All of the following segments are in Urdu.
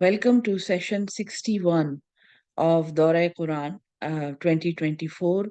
Welcome to session 61 of Dora Quran 2024।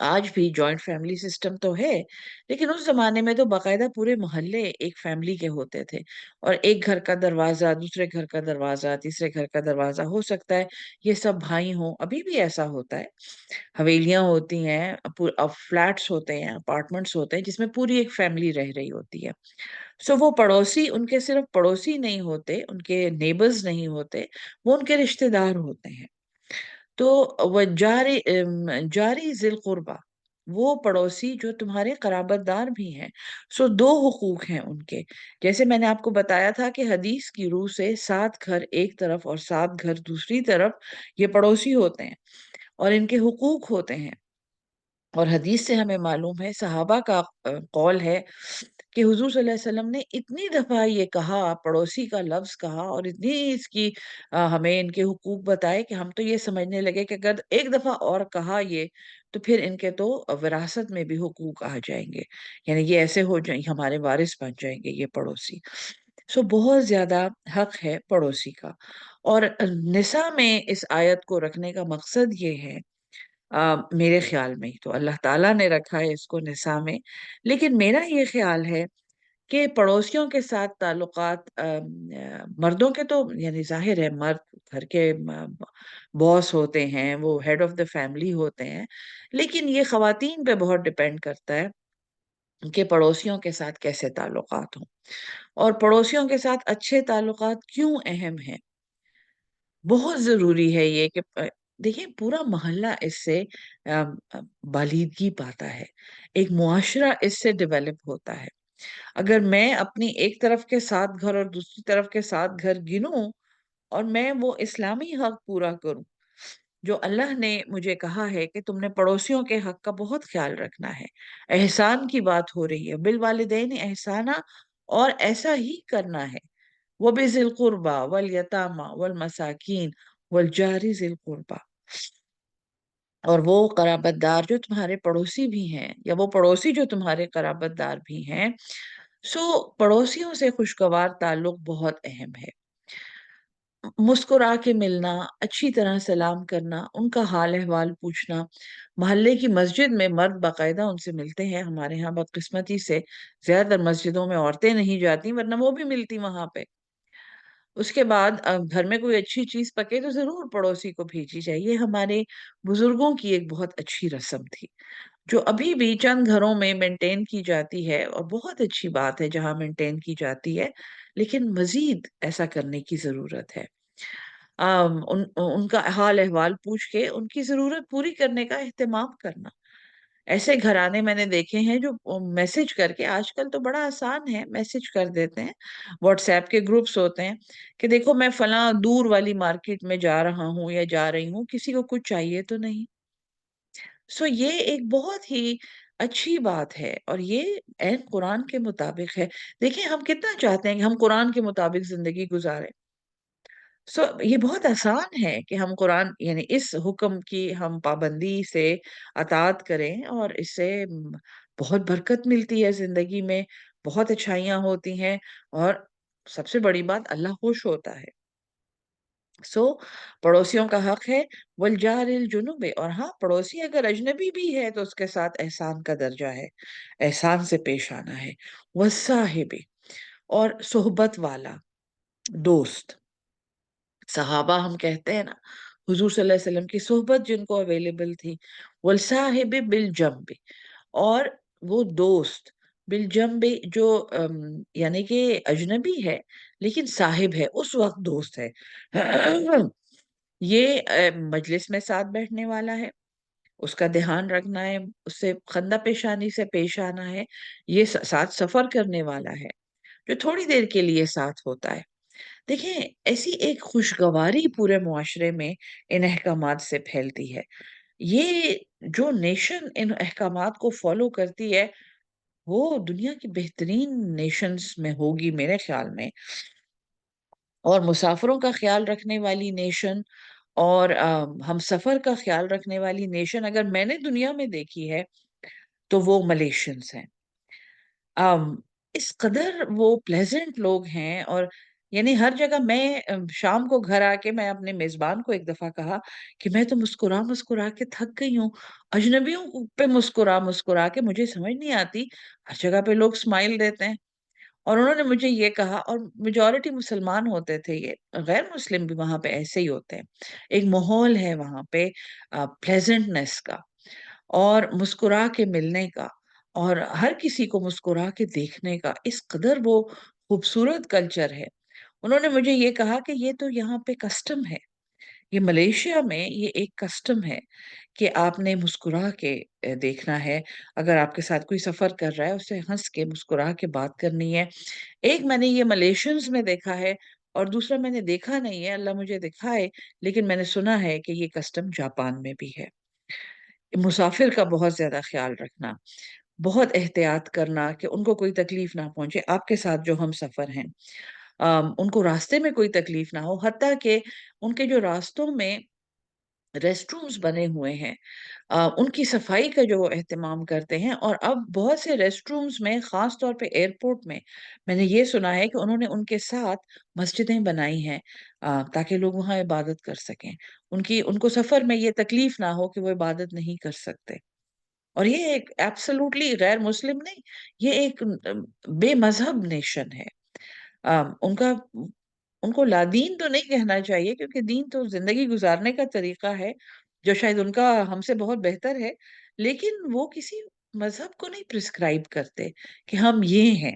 آج بھی جوائنٹ فیملی سسٹم تو ہے، لیکن اس زمانے میں تو باقاعدہ پورے محلے ایک فیملی کے ہوتے تھے، اور ایک گھر کا دروازہ، دوسرے گھر کا دروازہ، تیسرے گھر کا دروازہ، ہو سکتا ہے یہ سب بھائی ہوں، ابھی بھی ایسا ہوتا ہے۔ حویلیاں ہوتی ہیں، فلیٹس ہوتے ہیں، اپارٹمنٹس ہوتے ہیں جس میں پوری ایک فیملی رہ رہی ہوتی ہے۔ سو وہ پڑوسی ان کے صرف پڑوسی نہیں ہوتے، ان کے نیبرز نہیں ہوتے، وہ ان کے رشتہ دار ہوتے ہیں۔ تو وہ جاری ذی القربہ، وہ پڑوسی جو تمہارے قرابت دار بھی ہیں۔ سو دو حقوق ہیں ان کے، جیسے میں نے آپ کو بتایا تھا کہ حدیث کی روح سے 7 گھر ایک طرف اور 7 گھر دوسری طرف یہ پڑوسی ہوتے ہیں، اور ان کے حقوق ہوتے ہیں۔ اور حدیث سے ہمیں معلوم ہے، صحابہ کا قول ہے کہ حضور صلی اللہ علیہ وسلم نے اتنی دفعہ یہ کہا، پڑوسی کا لفظ کہا، اور اتنی اس کی ہمیں ان کے حقوق بتائے کہ ہم تو یہ سمجھنے لگے کہ اگر ایک دفعہ اور کہا یہ، تو پھر ان کے تو وراثت میں بھی حقوق آ جائیں گے، یعنی یہ ایسے ہو جائیں، ہمارے وارث بن جائیں گے یہ پڑوسی۔ سو بہت زیادہ حق ہے پڑوسی کا۔ اور نساء میں اس آیت کو رکھنے کا مقصد یہ ہے، میرے خیال میں تو اللہ تعالیٰ نے رکھا ہے اس کو نساء میں، لیکن میرا یہ خیال ہے کہ پڑوسیوں کے ساتھ تعلقات، مردوں کے تو یعنی ظاہر ہے مرد گھر کے باس ہوتے ہیں، وہ ہیڈ آف دا فیملی ہوتے ہیں، لیکن یہ خواتین پہ بہت ڈپینڈ کرتا ہے کہ پڑوسیوں کے ساتھ کیسے تعلقات ہوں، اور پڑوسیوں کے ساتھ اچھے تعلقات کیوں اہم ہیں۔ بہت ضروری ہے یہ کہ دیکھیں پورا محلہ اس سے بالیدگی پاتا ہے، ایک معاشرہ اس سے ڈیولپ ہوتا ہے۔ اگر میں اپنی ایک طرف کے 7 گھر اور دوسری طرف کے 7 گھر گنوں، اور میں وہ اسلامی حق پورا کروں جو اللہ نے مجھے کہا ہے کہ تم نے پڑوسیوں کے حق کا بہت خیال رکھنا ہے، احسان کی بات ہو رہی ہے، بالوالدین احسانہ، اور ایسا ہی کرنا ہے، وَبِذِي الْقُرْبَى وَالْيَتَامَى وَالْمَسَاكِينِ وَالْجَارِ ذِي الْقُرْبَى، اور وہ قرابت دار جو تمہارے پڑوسی بھی ہیں، یا وہ پڑوسی جو تمہارے قرابت دار بھی ہیں۔ سو پڑوسیوں سے خوشگوار تعلق بہت اہم ہے۔ مسکرا کے ملنا، اچھی طرح سلام کرنا، ان کا حال احوال پوچھنا، محلے کی مسجد میں مرد باقاعدہ ان سے ملتے ہیں، ہمارے ہاں بدقسمتی سے زیادہ تر مسجدوں میں عورتیں نہیں جاتی، ورنہ وہ بھی ملتی وہاں پہ۔ اس کے بعد گھر میں کوئی اچھی چیز پکے تو ضرور پڑوسی کو بھیجی جائے، یہ ہمارے بزرگوں کی ایک بہت اچھی رسم تھی، جو ابھی بھی چند گھروں میں مینٹین کی جاتی ہے، اور بہت اچھی بات ہے جہاں مینٹین کی جاتی ہے، لیکن مزید ایسا کرنے کی ضرورت ہے۔ ان کا حال احوال پوچھ کے ان کی ضرورت پوری کرنے کا اہتمام کرنا۔ ایسے گھرانے میں نے دیکھے ہیں جو میسج کر کے، آج کل تو بڑا آسان ہے، میسج کر دیتے ہیں، واٹس ایپ کے گروپس ہوتے ہیں کہ دیکھو میں فلاں دور والی مارکیٹ میں جا رہا ہوں یا جا رہی ہوں، کسی کو کچھ چاہیے تو نہیں۔ سو یہ ایک بہت ہی اچھی بات ہے، اور یہ عین قرآن کے مطابق ہے۔ دیکھیں ہم کتنا چاہتے ہیں کہ ہم قرآن کے مطابق زندگی گزاریں۔ سو یہ بہت آسان ہے کہ ہم قرآن یعنی اس حکم کی ہم پابندی سے اطاعت کریں، اور اس سے بہت برکت ملتی ہے زندگی میں، بہت اچھائیاں ہوتی ہیں، اور سب سے بڑی بات اللہ خوش ہوتا ہے۔ سو پڑوسیوں کا حق ہے، والجار الجنوب، اور ہاں پڑوسی اگر اجنبی بھی ہے تو اس کے ساتھ احسان کا درجہ ہے، احسان سے پیش آنا ہے، والصاحب، اور صحبت والا دوست۔ صحابہ ہم کہتے ہیں نا، حضور صلی اللہ علیہ وسلم کی صحبت جن کو اویلیبل تھی، والصاحب بالجنب، اور وہ دوست بالجنب جو یعنی کہ اجنبی ہے لیکن صاحب ہے، اس وقت دوست ہے۔ یہ مجلس میں ساتھ بیٹھنے والا ہے، اس کا دھیان رکھنا ہے، اس سے خندہ پیشانی سے پیش آنا ہے، یہ ساتھ سفر کرنے والا ہے جو تھوڑی دیر کے لیے ساتھ ہوتا ہے۔ دیکھیں ایسی ایک خوشگواری پورے معاشرے میں ان احکامات سے پھیلتی ہے۔ یہ جو نیشن ان احکامات کو فالو کرتی ہے، وہ دنیا کی بہترین نیشنز میں ہوگی میرے خیال میں، اور مسافروں کا خیال رکھنے والی نیشن، اور ہم سفر کا خیال رکھنے والی نیشن اگر میں نے دنیا میں دیکھی ہے تو وہ ملیشینز ہیں۔ آم، اس قدر وہ پلیزنٹ لوگ ہیں، اور یعنی ہر جگہ میں شام کو گھر آ کے میں اپنے میزبان کو ایک دفعہ کہا کہ میں تو مسکرا مسکرا کے تھک گئی ہوں، اجنبیوں پہ مسکرا مسکرا کے مجھے سمجھ نہیں آتی، ہر جگہ پہ لوگ اسمائل دیتے ہیں۔ اور انہوں نے مجھے یہ کہا، اور میجورٹی مسلمان ہوتے تھے، یہ غیر مسلم بھی وہاں پہ ایسے ہی ہوتے ہیں، ایک ماحول ہے وہاں پہ پلیزنٹنس کا اور مسکرا کے ملنے کا اور ہر کسی کو مسکرا کے دیکھنے کا، اس قدر وہ خوبصورت کلچر ہے۔ انہوں نے مجھے یہ کہا کہ یہ تو یہاں پہ کسٹم ہے، یہ ملیشیا میں یہ ایک کسٹم ہے کہ آپ نے مسکرا کے دیکھنا ہے، اگر آپ کے ساتھ کوئی سفر کر رہا ہے اسے ہنس کے مسکرا کے بات کرنی ہے۔ ایک میں نے یہ ملیشینز میں دیکھا ہے، اور دوسرا میں نے دیکھا نہیں ہے، اللہ مجھے دکھائے، لیکن میں نے سنا ہے کہ یہ کسٹم جاپان میں بھی ہے۔ مسافر کا بہت زیادہ خیال رکھنا، بہت احتیاط کرنا کہ ان کو کوئی تکلیف نہ پہنچے، آپ کے ساتھ جو ہم سفر ہیں ان کو راستے میں کوئی تکلیف نہ ہو، حتیٰ کہ ان کے جو راستوں میں ریسٹ رومز بنے ہوئے ہیں ان کی صفائی کا جو اہتمام کرتے ہیں۔ اور اب بہت سے ریسٹ رومز میں، خاص طور پہ ایئرپورٹ میں نے یہ سنا ہے کہ انہوں نے ان کے ساتھ مسجدیں بنائی ہیں تاکہ لوگ وہاں عبادت کر سکیں، ان کو سفر میں یہ تکلیف نہ ہو کہ وہ عبادت نہیں کر سکتے۔ اور یہ ایک ایبسلوٹلی غیر مسلم نہیں، یہ ایک بے مذہب نیشن ہے۔ ان کا ان کو لادین تو نہیں کہنا چاہیے، کیونکہ دین تو زندگی گزارنے کا طریقہ ہے جو شاید ان کا ہم سے بہت بہتر ہے، لیکن وہ کسی مذہب کو نہیں پرسکرائب کرتے کہ ہم یہ ہیں۔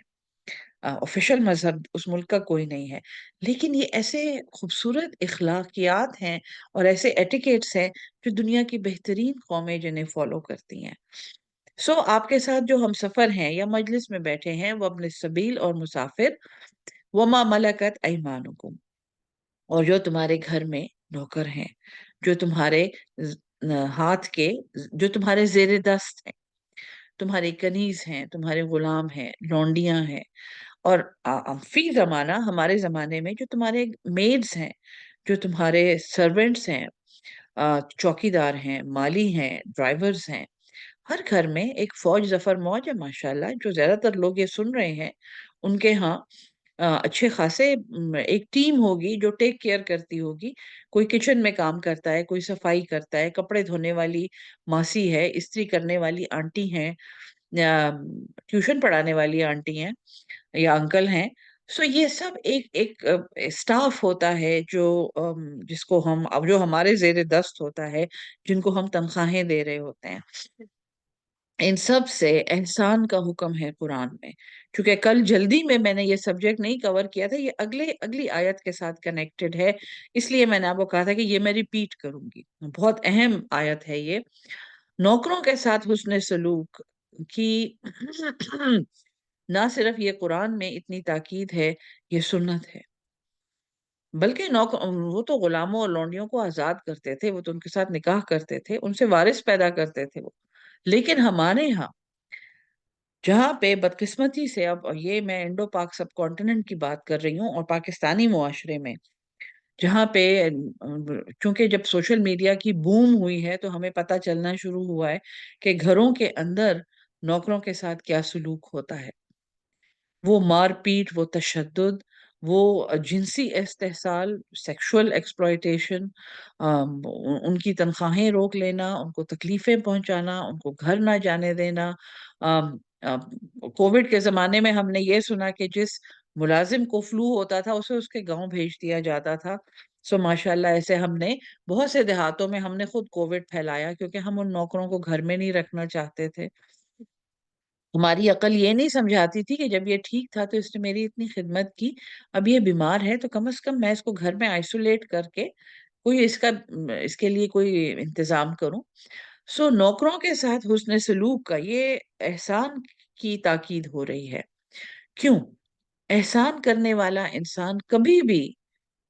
آفیشل مذہب اس ملک کا کوئی نہیں ہے، لیکن یہ ایسے خوبصورت اخلاقیات ہیں اور ایسے ایٹیکیٹس ہیں جو دنیا کی بہترین قومیں جنہیں فالو کرتی ہیں۔ آپ کے ساتھ جو ہم سفر ہیں یا مجلس میں بیٹھے ہیں وہ ابن السبیل اور مسافر، وما ملکت ایمانکم، اور جو تمہارے گھر میں نوکر ہیں، جو تمہارے ہاتھ کے، جو تمہارے زیر دست ہیں، تمہارے کنیز ہیں، تمہارے غلام ہیں، لونڈیاں ہیں، اور فی زمانہ ہمارے زمانے میں جو تمہارے میڈز ہیں، جو تمہارے سرونٹس ہیں، چوکیدار ہیں، مالی ہیں، ڈرائیورز ہیں۔ ہر گھر میں ایک فوج ظفر موج ہے ماشاءاللہ، جو زیادہ تر لوگ یہ سن رہے ہیں ان کے ہاں اچھے خاصے ایک ٹیم ہوگی جو ٹیک کیئر کرتی ہوگی، کوئی کچن میں کام کرتا ہے، کوئی صفائی کرتا ہے، کپڑے دھونے والی ماسی ہے، استری کرنے والی آنٹی ہیں، یا ٹیوشن پڑھانے والی آنٹی ہیں یا انکل ہیں۔ یہ سب ایک ایک اسٹاف ہوتا ہے جو جس کو ہم، جو ہمارے زیر دست ہوتا ہے، جن کو ہم تنخواہیں دے رہے ہوتے ہیں۔ ان سب سے احسان کا حکم ہے قرآن میں۔ چونکہ کل جلدی میں نے یہ سبجیکٹ نہیں کور کیا تھا، یہ اگلی آیت کے ساتھ کنیکٹڈ ہے، اس لیے میں نے آپ کو کہا تھا کہ یہ میں ریپیٹ کروں گی، بہت اہم آیت ہے یہ۔ نوکروں کے ساتھ حسن سلوک کی نہ صرف یہ قرآن میں اتنی تاکید ہے، یہ سنت ہے، بلکہ وہ تو غلاموں اور لونڈیوں کو آزاد کرتے تھے، وہ تو ان کے ساتھ نکاح کرتے تھے، ان سے وارث پیدا کرتے تھے وہ۔ لیکن ہمارے ہاں جہاں پہ بدقسمتی سے، اب یہ میں انڈو پاک سب کانٹیننٹ کی بات کر رہی ہوں اور پاکستانی معاشرے میں، جہاں پہ چونکہ جب سوشل میڈیا کی بوم ہوئی ہے تو ہمیں پتہ چلنا شروع ہوا ہے کہ گھروں کے اندر نوکروں کے ساتھ کیا سلوک ہوتا ہے، وہ مار پیٹ، وہ تشدد، وہ جنسی استحصال، سیکشول ایکسپلائٹیشن، ان کی تنخواہیں روک لینا، ان کو تکلیفیں پہنچانا، ان کو گھر نہ جانے دینا۔ کووڈ کے زمانے میں ہم نے یہ سنا کہ جس ملازم کو فلو ہوتا تھا اسے اس کے گاؤں بھیج دیا جاتا تھا۔ ماشاءاللہ ایسے ہم نے بہت سے دیہاتوں میں ہم نے خود کووڈ پھیلایا، کیونکہ ہم ان نوکروں کو گھر میں نہیں رکھنا چاہتے تھے۔ ہماری عقل یہ نہیں سمجھاتی تھی کہ جب یہ ٹھیک تھا تو اس نے میری اتنی خدمت کی، اب یہ بیمار ہے تو کم از کم میں اس کو گھر میں آئسولیٹ کر کے کوئی اس کے لیے کوئی انتظام کروں۔ نوکروں کے ساتھ حسن سلوک کا یہ احسان کی تاکید ہو رہی ہے۔ کیوں؟ احسان کرنے والا انسان کبھی بھی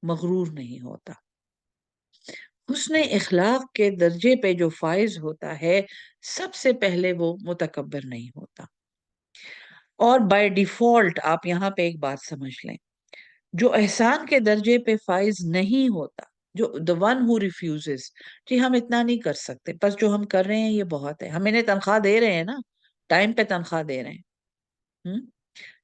مغرور نہیں ہوتا۔ حسن اخلاق کے درجے پہ جو فائز ہوتا ہے، سب سے پہلے وہ متکبر نہیں ہوتا۔ اور بائی ڈیفالٹ آپ یہاں پہ ایک بات سمجھ لیں، جو احسان کے درجے پہ فائز نہیں ہوتا، جو the one who refuses، جی ہم اتنا نہیں کر سکتے، بس جو ہم کر رہے ہیں یہ بہت ہے، ہم انہیں تنخواہ دے رہے ہیں نا، ٹائم پہ تنخواہ دے رہے ہیں۔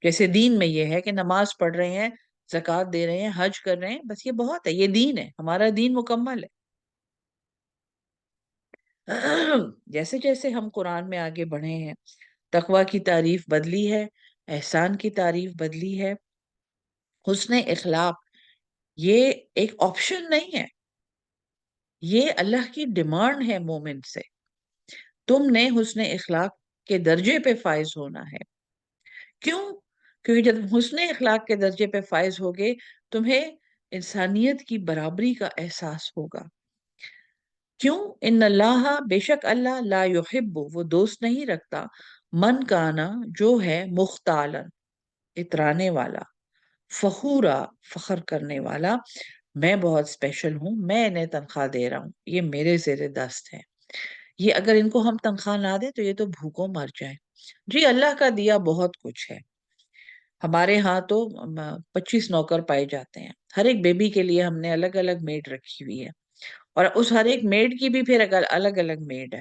جیسے دین میں یہ ہے کہ نماز پڑھ رہے ہیں زکوٰۃ دے رہے ہیں، حج کر رہے ہیں، بس یہ بہت ہے، یہ دین ہے، ہمارا دین مکمل ہے۔ جیسے جیسے ہم قرآن میں آگے بڑھے ہیں، تقوی کی تعریف بدلی ہے، احسان کی تعریف بدلی ہے، حسن اخلاق یہ ایک آپشن نہیں ہے، یہ اللہ کی ڈیمانڈ ہے مومن سے۔ تم نے حسن اخلاق کے درجے پہ فائز ہونا ہے۔ کیوں؟ کیونکہ جب حسن اخلاق کے درجے پہ فائز ہوگے، تمہیں انسانیت کی برابری کا احساس ہوگا۔ کیوں؟ ان اللہ، بے شک اللہ، لا یحب، وہ دوست نہیں رکھتا، من کانا، جو ہے مختالن، اترانے والا، فخورا، فخر کرنے والا، میں بہت اسپیشل ہوں، میں انہیں تنخواہ دے رہا ہوں، یہ میرے زیر دست ہے، یہ اگر ان کو ہم تنخواہ نہ دیں تو یہ تو بھوکوں مر جائیں۔ جی اللہ کا دیا بہت کچھ ہے، ہمارے ہاں تو 25 نوکر پائے جاتے ہیں، ہر ایک بیبی کے لیے ہم نے الگ الگ میڈ رکھی ہوئی ہے، اور اس ہر ایک میڈ کی بھی پھر الگ الگ میڈ ہے۔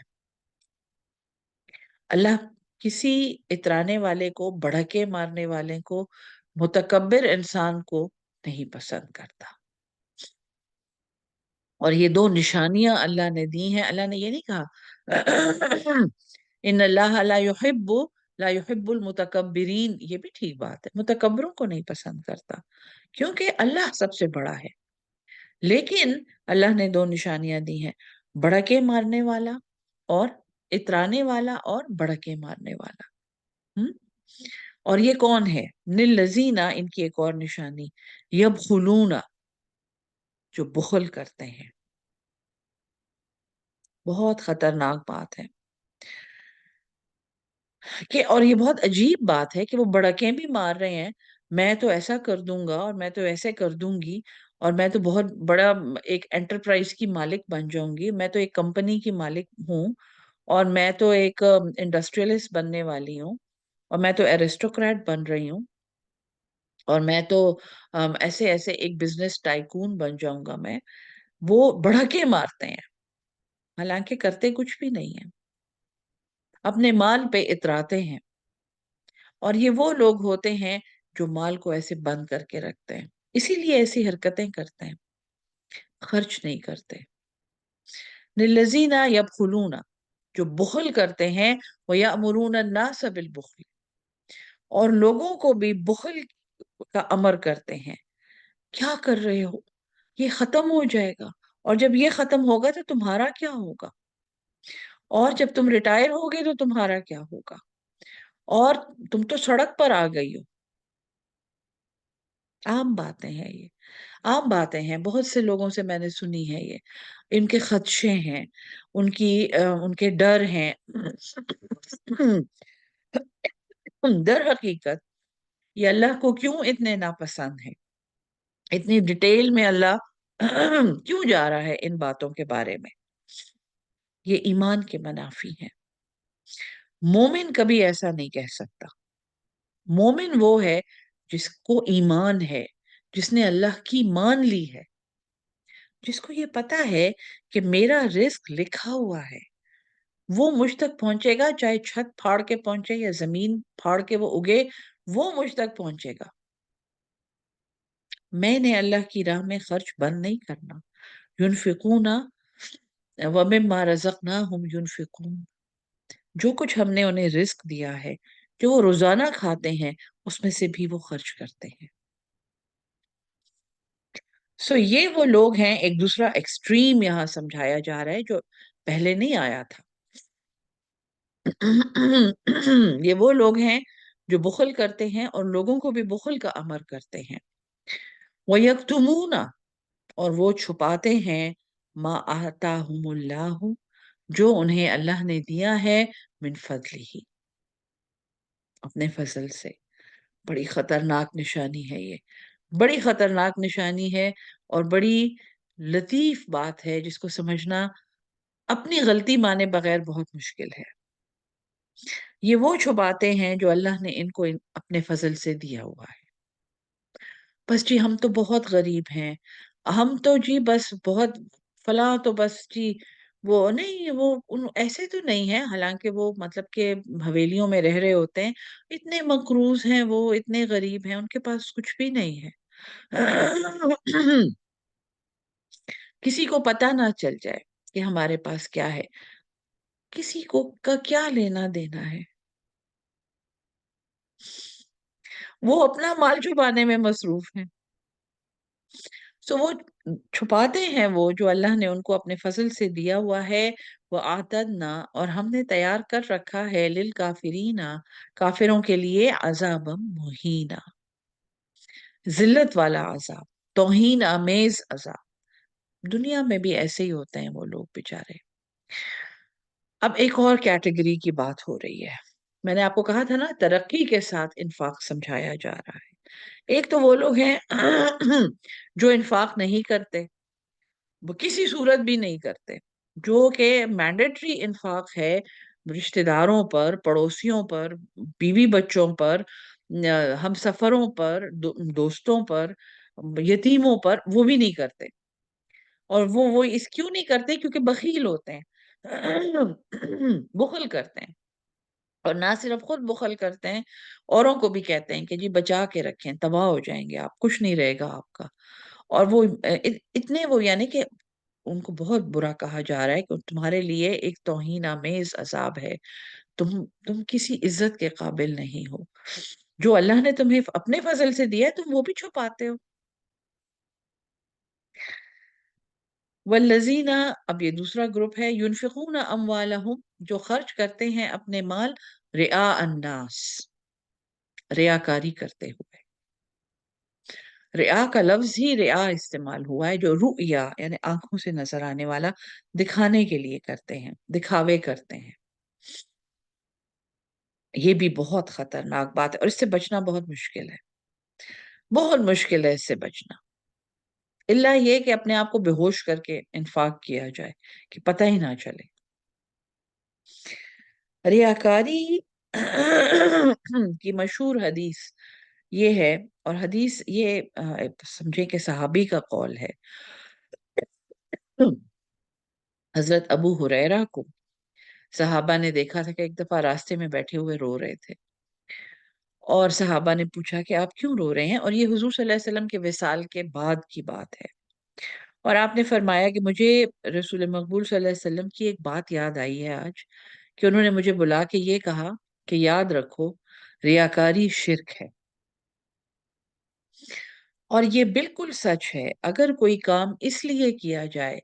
اللہ کسی اترانے والے کو، بڑھکے مارنے والے کو، متکبر انسان کو نہیں پسند کرتا۔ اور یہ دو نشانیاں اللہ نے دی ہیں، اللہ نے یہ نہیں کہا ان اللہ لا يحب المتکبرین، یہ بھی ٹھیک بات ہے، متکبروں کو نہیں پسند کرتا کیونکہ اللہ سب سے بڑا ہے، لیکن اللہ نے دو نشانیاں دی ہیں، بڑھکے مارنے والا اور اترانے والا اور بڑھکے مارنے والا۔ ہم؟ اور یہ کون ہے؟ للذین، ان کی ایک اور نشانی، یبخلون، جو بخل کرتے ہیں۔ بہت خطرناک بات ہے کہ، اور یہ بہت عجیب بات ہے کہ وہ بڑکیں بھی مار رہے ہیں، میں تو ایسا کر دوں گا اور میں تو ایسے کر دوں گی، اور میں تو بہت بڑا ایک انٹرپرائز کی مالک بن جاؤں گی، میں تو ایک کمپنی کی مالک ہوں، اور میں تو ایک انڈسٹریلسٹ بننے والی ہوں، اور میں تو ایرسٹوکریٹ بن رہی ہوں، اور میں تو ایسے ایسے ایک بزنس ٹائکون بن جاؤں گا میں۔ وہ بڑھکے مارتے ہیں، حالانکہ کرتے کچھ بھی نہیں ہے، اپنے مال پہ اتراتے ہیں، اور یہ وہ لوگ ہوتے ہیں جو مال کو ایسے بند کر کے رکھتے ہیں، اسی لیے ایسی حرکتیں کرتے ہیں، خرچ نہیں کرتے۔ للذین یبخلون، جو بخل کرتے ہیں، وَيَأْمُرُونَ النَّاسَ بِالْبُخْلِ، اور لوگوں کو بھی بخل کا امر کرتے ہیں۔ کیا کر رہے ہو؟ یہ ختم ہو جائے گا، اور جب یہ ختم ہوگا تو تمہارا کیا ہوگا، اور جب تم ریٹائر ہوگے تو تمہارا کیا ہوگا، اور تم تو سڑک پر آ گئی ہو۔ عام باتیں ہیں یہ، عام باتیں ہیں، بہت سے لوگوں سے میں نے سنی ہے یہ، ان کے خدشے ہیں، ان کے ڈر ہیں۔ در حقیقت یہ اللہ کو کیوں اتنے ناپسند ہیں، اتنی ڈیٹیل میں اللہ کیوں جا رہا ہے ان باتوں کے بارے میں؟ یہ ایمان کے منافی ہیں۔ مومن کبھی ایسا نہیں کہہ سکتا۔ مومن وہ ہے جس کو ایمان ہے، جس نے اللہ کی مان لی ہے، جس کو یہ پتا ہے کہ میرا رزق لکھا ہوا ہے، وہ مجھ تک پہنچے گا، چاہے چھت پھاڑ کے پہنچے یا زمین پھاڑ کے وہ اگے، وہ مجھ تک پہنچے گا۔ میں نے اللہ کی راہ میں خرچ بند نہیں کرنا۔ ينفقون ومما رزقناهم ينفقون، جو کچھ ہم نے انہیں رزق دیا ہے، جو وہ روزانہ کھاتے ہیں، اس میں سے بھی وہ خرچ کرتے ہیں۔ یہ وہ لوگ ہیں، ایک دوسرا ایکسٹریم یہاں سمجھایا جا رہا ہے جو پہلے نہیں آیا تھا۔ یہ وہ لوگ ہیں جو بخل کرتے ہیں اور لوگوں کو بھی بخل کا امر کرتے ہیں۔ وَيَكْتُمُونَ، اور وہ چھپاتے ہیں، مَا آتَاهُمُ اللَّهُ، جو انہیں اللہ نے دیا ہے، من فضلہ، اپنے فضل سے۔ بڑی خطرناک نشانی ہے یہ، بڑی خطرناک نشانی ہے، اور بڑی لطیف بات ہے جس کو سمجھنا اپنی غلطی مانے بغیر بہت مشکل ہے۔ یہ وہ چھپاتے ہیں جو اللہ نے ان کو اپنے فضل سے دیا ہوا ہے۔ بس جی ہم تو بہت غریب ہیں، ہم تو جی بس بہت فلاں، تو بس جی وہ نہیں، وہ ایسے تو نہیں ہے، حالانکہ وہ مطلب کہ حویلیوں میں رہ رہے ہوتے ہیں، اتنے مقروض ہیں، وہ اتنے غریب ہیں، ان کے پاس کچھ بھی نہیں ہے۔ کسی کو پتا نہ چل جائے کہ ہمارے پاس کیا ہے، کسی کو کا کیا لینا دینا ہے، وہ اپنا مال چھپانے میں مصروف ہیں. سو وہ چھپاتے ہیں، وہ جو اللہ نے ان کو اپنے فضل سے دیا ہوا ہے. وہ آتدنا، اور ہم نے تیار کر رکھا ہے، للکافرین، کافروں کے لیے، عذاب مہینہ، ذلت والا عذاب، توہین آمیز عذاب. دنیا میں بھی ایسے ہی ہوتے ہیں وہ لوگ بےچارے. اب ایک اور کیٹیگری کی بات ہو رہی ہے. میں نے آپ کو کہا تھا نا، ترقی کے ساتھ انفاق سمجھایا جا رہا ہے. ایک تو وہ لوگ ہیں جو انفاق نہیں کرتے، وہ کسی صورت بھی نہیں کرتے، جو کہ مینڈیٹری انفاق ہے رشتہ داروں پر، پڑوسیوں پر، بیوی بچوں پر، ہم سفروں پر، دوستوں پر، یتیموں پر، وہ بھی نہیں کرتے. اور وہ اس کیوں نہیں کرتے؟ کیونکہ بخیل ہوتے ہیں، بخل کرتے ہیں. اور نہ صرف خود بخل کرتے ہیں، اوروں کو بھی کہتے ہیں کہ جی بچا کے رکھیں، تباہ ہو جائیں گے آپ، کچھ نہیں رہے گا آپ کا. اور وہ اتنے وہ، یعنی کہ ان کو بہت برا کہا جا رہا ہے کہ تمہارے لیے ایک توہین آمیز عذاب ہے، تم کسی عزت کے قابل نہیں ہو. جو اللہ نے تمہیں اپنے فضل سے دیا ہے تم وہ بھی چھپاتے ہو. والذین، اب یہ دوسرا گروپ ہے، ينفقون اموالہم، جو خرچ کرتے ہیں اپنے مال، رعاء الناس، ریاکاری کرتے ہوئے. رعا کا لفظ ہی رعا استعمال ہوا ہے، جو رؤیا یعنی آنکھوں سے نظر آنے والا، دکھانے کے لیے کرتے ہیں، دکھاوے کرتے ہیں. یہ بھی بہت خطرناک بات ہے، اور اس سے بچنا بہت مشکل ہے، بہت مشکل ہے اس سے بچنا. اللہ یہ کہ اپنے آپ کو بے ہوش کر کے انفاق کیا جائے کہ پتہ ہی نہ چلے. ریاکاری کی مشہور حدیث یہ ہے، اور حدیث یہ سمجھے کہ صحابی کا قول ہے. حضرت ابو ہریرہ کو صحابہ نے دیکھا تھا کہ ایک دفعہ راستے میں بیٹھے ہوئے رو رہے تھے، اور صحابہ نے پوچھا کہ آپ کیوں رو رہے ہیں؟ اور یہ حضور صلی اللہ علیہ وسلم کے وصال کے بعد کی بات ہے. اور آپ نے فرمایا کہ مجھے رسول مقبول صلی اللہ علیہ وسلم کی ایک بات یاد آئی ہے آج، کہ انہوں نے مجھے بلا کے یہ کہا کہ یاد رکھو، ریاکاری شرک ہے. اور یہ بالکل سچ ہے. اگر کوئی کام اس لیے کیا جائے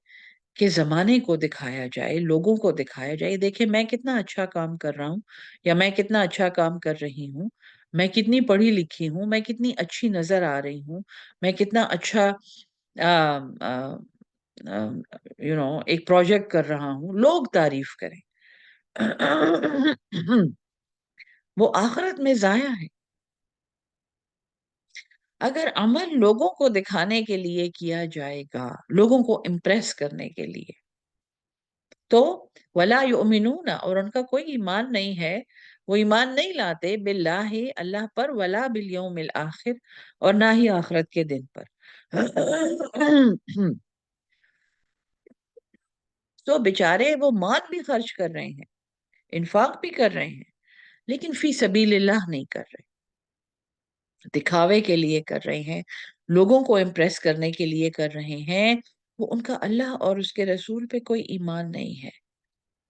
کہ زمانے کو دکھایا جائے، لوگوں کو دکھایا جائے، دیکھیں میں کتنا اچھا کام کر رہا ہوں، یا میں کتنا اچھا کام کر رہی ہوں، میں کتنی پڑھی لکھی ہوں، میں کتنی اچھی نظر آ رہی ہوں، میں کتنا اچھا ایک پروجیکٹ کر رہا ہوں، لوگ تعریف کریں. وہ آخرت میں ضائع ہے. اگر عمل لوگوں کو دکھانے کے لیے کیا جائے گا، لوگوں کو امپریس کرنے کے لیے، تو وَلَا يُؤْمِنُونَ، اور ان کا کوئی ایمان نہیں ہے، وہ ایمان نہیں لاتے، باللہ، اللہ پر، ولا بالیوم الآخر، اور نہ ہی آخرت کے دن پر. تو بیچارے وہ مال بھی خرچ کر رہے ہیں، انفاق بھی کر رہے ہیں، لیکن فی سبیل اللہ نہیں کر رہے، دکھاوے کے لیے کر رہے ہیں، لوگوں کو امپریس کرنے کے لیے کر رہے ہیں. وہ ان کا اللہ اور اس کے رسول پہ کوئی ایمان نہیں ہے،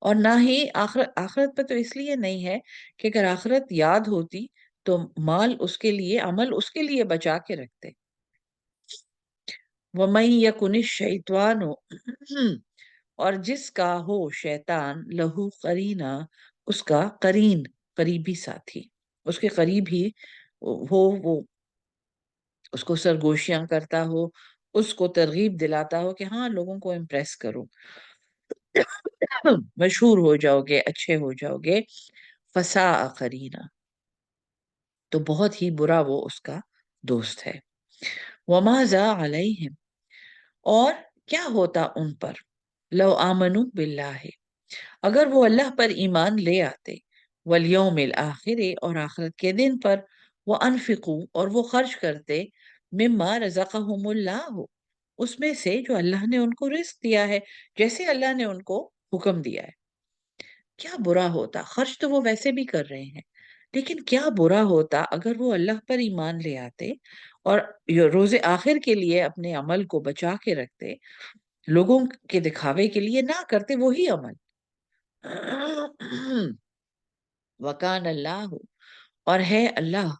اور نہ ہی آخرت پہ تو اس لیے نہیں ہے کہ اگر آخرت یاد ہوتی تو مال اس کے لیے، عمل اس کے لیے بچا کے رکھتے. وَمَن يَكُنِ الشَّيْطَانُ، اور جس کا ہو شیطان، لہو قرینا، اس کا قرین، قریبی ساتھی، اس کے قریب ہی ہو، وہ اس کو سرگوشیاں کرتا ہو، اس کو ترغیب دلاتا ہو کہ ہاں لوگوں کو امپریس کرو، مشہور ہو جاؤ گے، اچھے ہو جاؤ گے. فساء قرینا، تو بہت ہی برا وہ اس کا دوست ہے. وَمَاذَا عَلَيْهِمْ، اور کیا ہوتا ان پر، لو آمنوا باللہ، اگر وہ اللہ پر ایمان لے آتے، والیوم الآخر، اور آخرت کے دن پر، وَأَنفِقُوا، اور وہ خرچ کرتے، مما رزقہم اللہ، اس میں سے جو اللہ نے ان کو رزق دیا ہے، جیسے اللہ نے ان کو حکم دیا ہے. کیا برا ہوتا، خرچ تو وہ ویسے بھی کر رہے ہیں، لیکن کیا برا ہوتا اگر وہ اللہ پر ایمان لے آتے اور یہ روز آخر کے لیے اپنے عمل کو بچا کے رکھتے، لوگوں کے دکھاوے کے لیے نہ کرتے وہی عمل۔ وکان اللہ، اور ہے اللہ،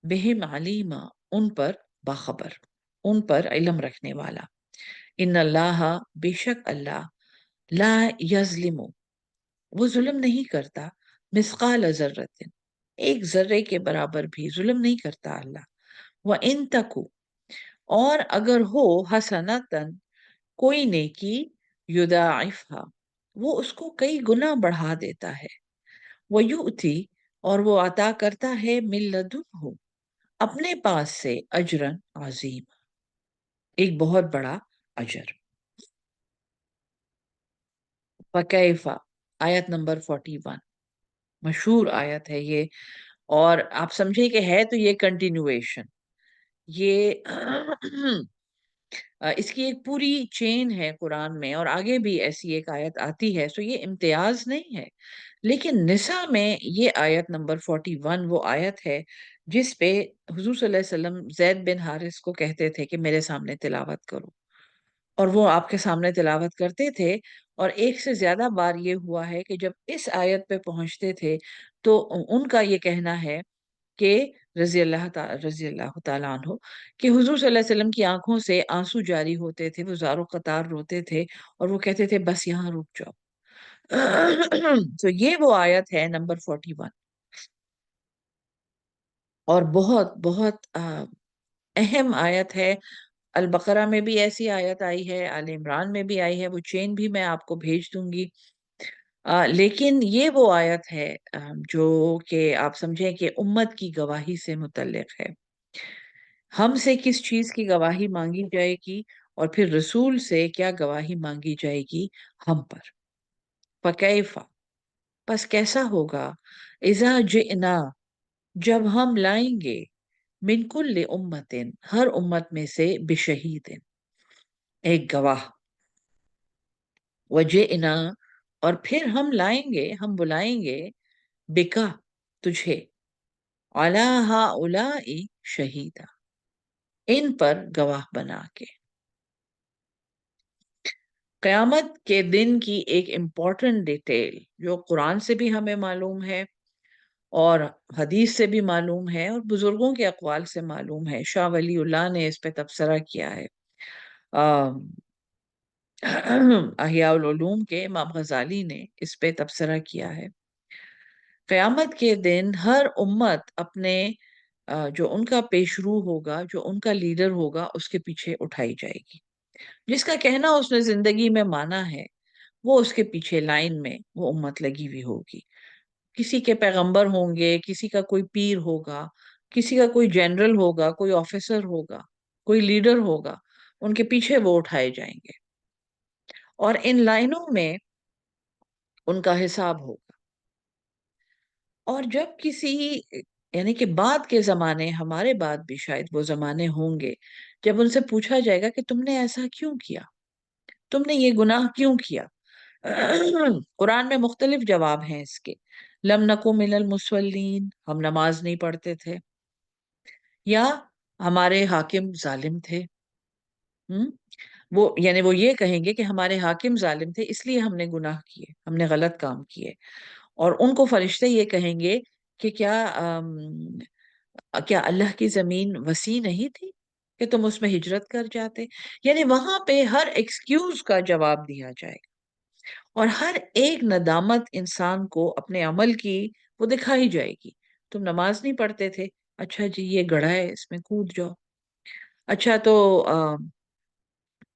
بہم علیما، ان پر باخبر، ان پر علم رکھنے والا۔ ان اللہ، بے شک اللہ، لا یظلم، وہ ظلم نہیں کرتا، مثقال ذرۃ، ایک ذرے کے برابر بھی ظلم نہیں کرتا اللہ۔ وَإِن تَكُ، اور اگر ہو، حسنتاً، کوئی نیکی، یضاعفها، وہ اس کو کئی گنا بڑھا دیتا ہے۔ وَيُؤْتِ، اور وہ عطا کرتا ہے، مِن لَدُنْهُ، اپنے پاس سے، اجرن عظیم، ایک بہت بڑا اجر۔ فَكَيْفَ، آیت نمبر 41، مشہور آیت ہے یہ، اور آپ سمجھے کہ ہے تو یہ کنٹینویشن، یہ اس کی ایک پوری چین ہے قرآن میں، اور آگے بھی ایسی ایک آیت آتی ہے، سو یہ امتیاز نہیں ہے۔ لیکن نساء میں یہ آیت نمبر 41 وہ آیت ہے جس پہ حضور صلی اللہ علیہ وسلم زید بن حارث کو کہتے تھے کہ میرے سامنے تلاوت کرو، اور وہ آپ کے سامنے تلاوت کرتے تھے، اور ایک سے زیادہ بار یہ ہوا ہے کہ جب اس آیت پہ پہنچتے تھے تو ان کا یہ کہنا ہے کہ رضی اللہ تعالیٰ عنہ، کہ حضور صلی اللہ علیہ وسلم کی آنکھوں سے آنسو جاری ہوتے تھے، وہ زاروں قطار روتے تھے، اور وہ کہتے تھے بس یہاں رک جاؤ۔ تو یہ وہ آیت ہے نمبر 41، اور بہت بہت اہم آیت ہے۔ البقرہ میں بھی ایسی آیت آئی ہے، آل عمران میں بھی آئی ہے، وہ چین بھی میں آپ کو بھیج دوں گی۔ لیکن یہ وہ آیت ہے جو کہ آپ سمجھیں کہ امت کی گواہی سے متعلق ہے، ہم سے کس چیز کی گواہی مانگی جائے گی، اور پھر رسول سے کیا گواہی مانگی جائے گی ہم پر۔ فَكَيْفَ، پس کیسا ہوگا، اذا جئنا، جب ہم لائیں گے، من کل امتن، ہر امت میں سے، بشہید، ایک گواہ، وجئنا، اور پھر ہم لائیں گے، ہم بلائیں گے، بکا، تجھے، علی ہؤلاء شہیدا، ان پر گواہ بنا کے۔ قیامت کے دن کی ایک امپورٹنٹ ڈیٹیل جو قرآن سے بھی ہمیں معلوم ہے، اور حدیث سے بھی معلوم ہے، اور بزرگوں کے اقوال سے معلوم ہے، شاہ ولی اللہ نے اس پہ تبصرہ کیا ہے، احیاء العلوم کے امام غزالی نے اس پہ تبصرہ کیا ہے۔ قیامت کے دن ہر امت اپنے جو ان کا پیشرو ہوگا، جو ان کا لیڈر ہوگا، اس کے پیچھے اٹھائی جائے گی، جس کا کہنا اس نے زندگی میں مانا ہے، وہ اس کے پیچھے لائن میں وہ امت لگی ہوئی ہوگی۔ کسی کے پیغمبر ہوں گے، کسی کا کوئی پیر ہوگا، کسی کا کوئی جنرل ہوگا، کوئی آفیسر ہوگا، کوئی لیڈر ہوگا، ان کے پیچھے وہ اٹھائے جائیں گے، اور ان لائنوں میں ان کا حساب ہوگا۔ اور جب کسی، یعنی کہ بعد کے زمانے، ہمارے بعد بھی شاید وہ زمانے ہوں گے جب ان سے پوچھا جائے گا کہ تم نے ایسا کیوں کیا، تم نے یہ گناہ کیوں کیا۔ قرآن میں مختلف جواب ہیں اس کے، لم نکو من المصلین، ہم نماز نہیں پڑھتے تھے، یا ہمارے حاکم ظالم تھے۔ وہ یعنی وہ یہ کہیں گے کہ ہمارے حاکم ظالم تھے، اس لیے ہم نے گناہ کیے، ہم نے غلط کام کیے، اور ان کو فرشتے یہ کہیں گے کہ کیا اللہ کی زمین وسیع نہیں تھی کہ تم اس میں ہجرت کر جاتے۔ یعنی وہاں پہ ہر ایکسکیوز کا جواب دیا جائے گا، اور ہر ایک ندامت انسان کو اپنے عمل کی وہ دکھائی جائے گی۔ تم نماز نہیں پڑھتے تھے، اچھا جی یہ گڑھا ہے، اس میں کود جاؤ۔ اچھا تو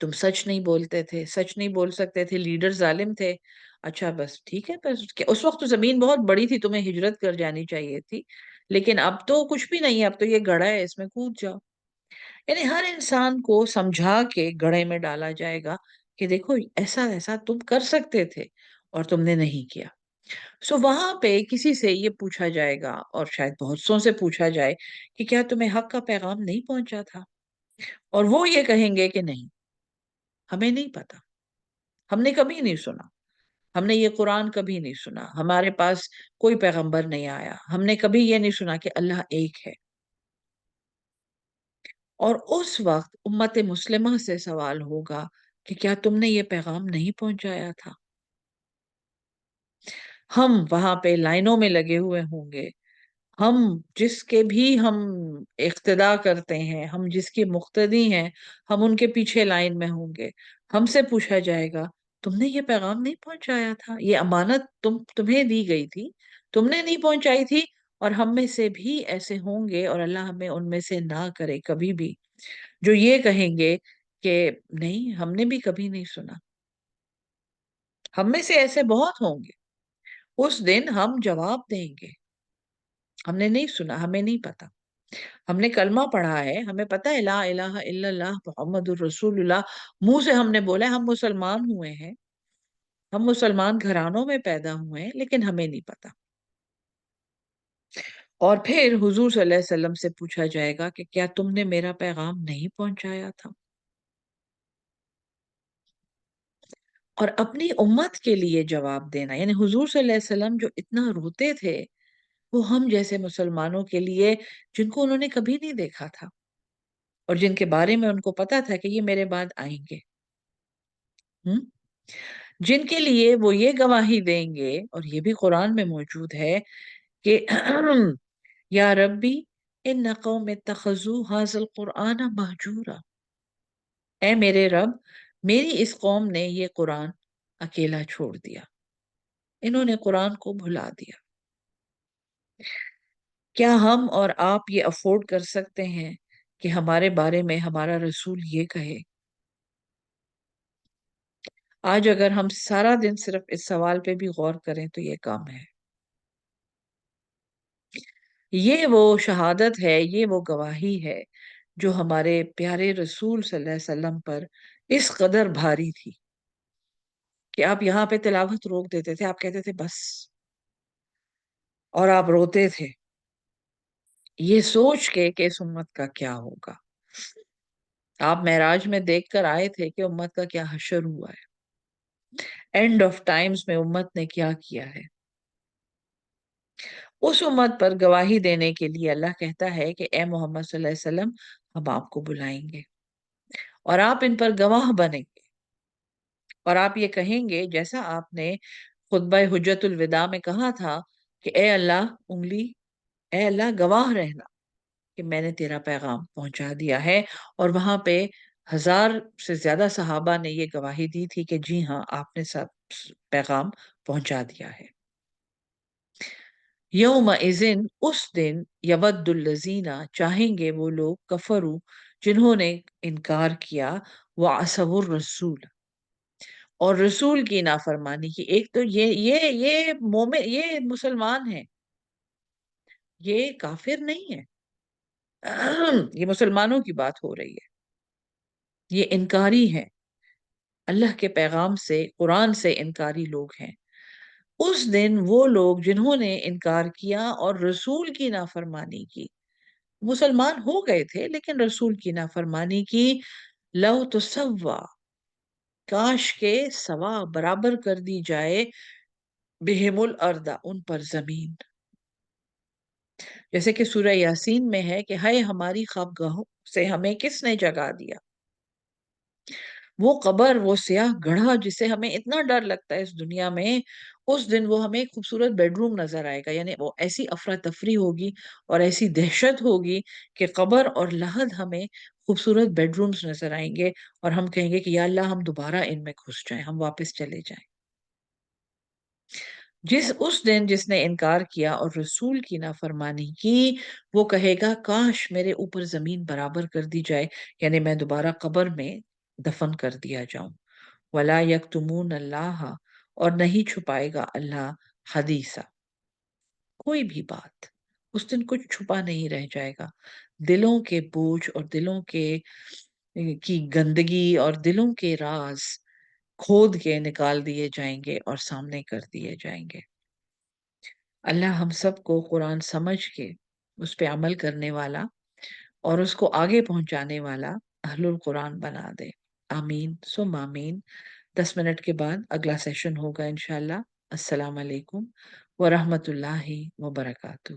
تم سچ نہیں بولتے تھے، سچ نہیں بول سکتے تھے، لیڈر ظالم تھے، اچھا بس ٹھیک ہے، بس اس وقت تو زمین بہت بڑی تھی، تمہیں ہجرت کر جانی چاہیے تھی، لیکن اب تو کچھ بھی نہیں ہے، اب تو یہ گڑھا ہے، اس میں کود جاؤ۔ یعنی ہر انسان کو سمجھا کے گڑھے میں ڈالا جائے گا کہ دیکھو ایسا ایسا تم کر سکتے تھے اور تم نے نہیں کیا۔ سو وہاں پہ کسی سے یہ پوچھا جائے گا، اور شاید بہت سو سے پوچھا جائے کہ کیا تمہیں حق کا پیغام نہیں پہنچا تھا، اور وہ یہ کہیں گے کہ نہیں، ہمیں نہیں پتا، ہم نے کبھی نہیں سنا، ہم نے یہ قرآن کبھی نہیں سنا، ہمارے پاس کوئی پیغمبر نہیں آیا، ہم نے کبھی یہ نہیں سنا کہ اللہ ایک ہے۔ اور اس وقت امت مسلمہ سے سوال ہوگا کہ کیا تم نے یہ پیغام نہیں پہنچایا تھا؟ ہم وہاں پہ لائنوں میں لگے ہوئے ہوں گے، ہم جس کے بھی ہم اقتدا کرتے ہیں، ہم جس کے مقتدی ہیں، ہم ان کے پیچھے لائن میں ہوں گے، ہم سے پوچھا جائے گا تم نے یہ پیغام نہیں پہنچایا تھا، یہ امانت تمہیں دی گئی تھی، تم نے نہیں پہنچائی تھی۔ اور ہم میں سے بھی ایسے ہوں گے، اور اللہ ہمیں ان میں سے نہ کرے کبھی بھی، جو یہ کہیں گے کہ نہیں، ہم نے بھی کبھی نہیں سنا۔ ہم میں سے ایسے بہت ہوں گے، اس دن ہم جواب دیں گے ہم نے نہیں سنا، ہمیں نہیں پتا، ہم نے کلمہ پڑھا ہے، ہمیں پتا ہے لا الہ الا اللہ محمد الرسول اللہ، منہ سے ہم نے بولا ہے، ہم مسلمان ہوئے ہیں، ہم مسلمان گھرانوں میں پیدا ہوئے ہیں، لیکن ہمیں نہیں پتا۔ اور پھر حضور صلی اللہ علیہ وسلم سے پوچھا جائے گا کہ کیا تم نے میرا پیغام نہیں پہنچایا تھا؟ اور اپنی امت کے لیے جواب دینا، یعنی حضور صلی اللہ علیہ وسلم جو اتنا روتے تھے، وہ ہم جیسے مسلمانوں کے لیے جن کو انہوں نے کبھی نہیں دیکھا تھا، اور جن کے بارے میں ان کو پتا تھا کہ یہ میرے بعد آئیں گے، ہم؟ جن کے لیے وہ یہ گواہی دیں گے، اور یہ بھی قرآن میں موجود ہے کہ یا ربی ان قوم اتخذوا هذا القرآن مہجورا، اے میرے رب، میری اس قوم نے یہ قرآن اکیلا چھوڑ دیا، انہوں نے قرآن کو بھلا دیا۔ کیا ہم اور آپ یہ افورڈ کر سکتے ہیں کہ ہمارے بارے میں ہمارا رسول یہ کہے؟ آج اگر ہم سارا دن صرف اس سوال پہ بھی غور کریں تو یہ کام ہے۔ یہ وہ شہادت ہے، یہ وہ گواہی ہے جو ہمارے پیارے رسول صلی اللہ علیہ وسلم پر اس قدر بھاری تھی کہ آپ یہاں پہ تلاوت روک دیتے تھے، آپ کہتے تھے بس، اور آپ روتے تھے یہ سوچ کے کہ اس امت کا کیا ہوگا۔ آپ معراج میں دیکھ کر آئے تھے کہ امت کا کیا حشر ہوا ہے، اینڈ آف ٹائمز میں امت نے کیا کیا ہے۔ اس امت پر گواہی دینے کے لیے اللہ کہتا ہے کہ اے محمد صلی اللہ علیہ وسلم، ہم آپ کو بلائیں گے اور آپ ان پر گواہ بنیں گے، اور آپ یہ کہیں گے جیسا آپ نے خطبہ حجت الوداع میں کہا تھا کہ اے اللہ انگلی، اے اللہ گواہ رہنا کہ میں نے تیرا پیغام پہنچا دیا ہے۔ اور وہاں پہ 1000 سے زیادہ صحابہ نے یہ گواہی دی تھی کہ جی ہاں، آپ نے سب پیغام پہنچا دیا ہے۔ یوم اذن، اس دن، یود الذین، چاہیں گے وہ لوگ، کفروا، جنہوں نے انکار کیا، وعصوا الرسول، اور رسول کی نافرمانی کی۔ ایک تو یہ مومن، یہ مسلمان ہیں، یہ کافر نہیں ہے، یہ مسلمانوں کی بات ہو رہی ہے، یہ انکاری ہیں، اللہ کے پیغام سے، قرآن سے انکاری لوگ ہیں۔ اس دن وہ لوگ جنہوں نے انکار کیا اور رسول کی نافرمانی کی، مسلمان ہو گئے تھے لیکن رسول کی نافرمانی کی، لو تسوا، کاش کے سوا برابر کر دی جائے، بہم الارض، ان پر زمین، جیسے کہ سورہ یاسین میں ہے کہ ہائے ہماری خوابگاہوں سے ہمیں کس نے جگا دیا۔ وہ قبر، وہ سیاہ گڑھا جسے ہمیں اتنا ڈر لگتا ہے اس دنیا میں، اس دن وہ ہمیں ایک خوبصورت بیڈ روم نظر آئے گا، یعنی وہ ایسی افراتفری ہوگی اور ایسی دہشت ہوگی کہ قبر اور لحد ہمیں خوبصورت بیڈ رومز نظر آئیں گے، اور ہم کہیں گے کہ یا اللہ ہم دوبارہ ان میں گھس جائیں، ہم واپس چلے جائیں۔ اس دن جس نے انکار کیا اور رسول کی نافرمانی کی، وہ کہے گا کاش میرے اوپر زمین برابر کر دی جائے، یعنی میں دوبارہ قبر میں دفن کر دیا جاؤں۔ وَلَا يَكْتُمُونَ اللَّهَ، اور نہیں چھپائے گا اللہ، حدیثہ، کوئی بھی بات، اس دن کچھ چھپا نہیں رہ جائے گا۔ دلوں کے بوجھ اور دلوں کی گندگی اور دلوں کے راز کھود کے نکال دیے جائیں گے اور سامنے کر دیے جائیں گے۔ اللہ ہم سب کو قرآن سمجھ کے اس پہ عمل کرنے والا اور اس کو آگے پہنچانے والا اہل القرآن بنا دے، آمین ثم آمین۔ 10 منٹ کے بعد اگلا سیشن ہوگا انشاءاللہ۔ السلام علیکم ورحمۃ اللہ وبرکاتہ۔